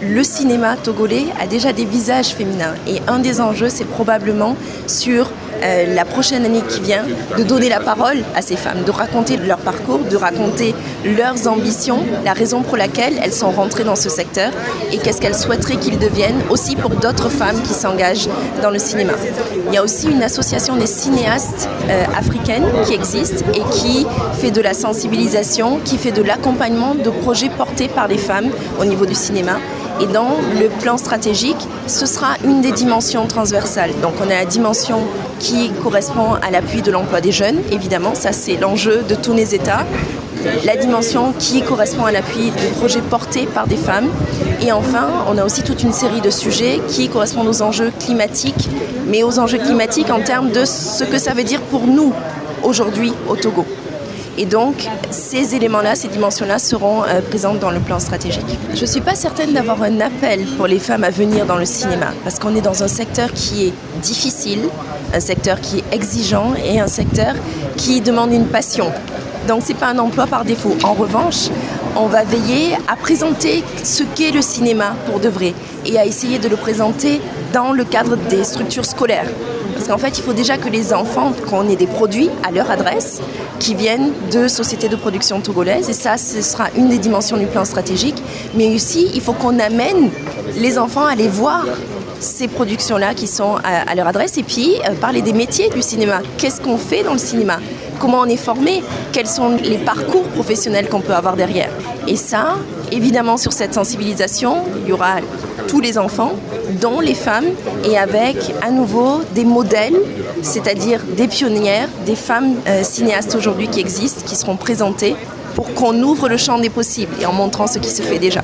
le cinéma togolais a déjà des visages féminins. Et un des enjeux, c'est probablement sur la prochaine année qui vient, de donner la parole à ces femmes, de raconter leur parcours, de raconter leurs ambitions, la raison pour laquelle elles sont rentrées dans ce secteur et qu'est-ce qu'elles souhaiteraient qu'ils deviennent, aussi pour d'autres femmes qui s'engagent dans le cinéma. Il y a aussi une association des cinéastes africaines qui existe et qui fait de la sensibilisation, qui fait de l'accompagnement de projets portés par les femmes au niveau du cinéma. Et dans le plan stratégique, ce sera une des dimensions transversales. Donc on a la dimension qui correspond à l'appui de l'emploi des jeunes, évidemment, ça c'est l'enjeu de tous les États. La dimension qui correspond à l'appui de projets portés par des femmes. Et enfin, on a aussi toute une série de sujets qui correspondent aux enjeux climatiques, mais aux enjeux climatiques en termes de ce que ça veut dire pour nous aujourd'hui au Togo. Et donc, ces éléments-là, ces dimensions-là seront présentes dans le plan stratégique. Je ne suis pas certaine d'avoir un appel pour les femmes à venir dans le cinéma, parce qu'on est dans un secteur qui est difficile, un secteur qui est exigeant et un secteur qui demande une passion. Donc, ce n'est pas un emploi par défaut. En revanche, on va veiller à présenter ce qu'est le cinéma pour de vrai et à essayer de le présenter dans le cadre des structures scolaires. Parce qu'en fait, il faut déjà que les enfants, qu'on ait des produits à leur adresse qui viennent de sociétés de production togolaises. Et ça, ce sera une des dimensions du plan stratégique. Mais aussi, il faut qu'on amène les enfants à aller voir ces productions-là qui sont à leur adresse. Et puis, parler des métiers du cinéma. Qu'est-ce qu'on fait dans le cinéma ? Comment on est formé ? Quels sont les parcours professionnels qu'on peut avoir derrière ? Et ça, évidemment, sur cette sensibilisation, il y aura tous les enfants, dont les femmes, et avec à nouveau des modèles, c'est-à-dire des pionnières, des femmes cinéastes aujourd'hui qui existent, qui seront présentées pour qu'on ouvre le champ des possibles et en montrant ce qui se fait déjà.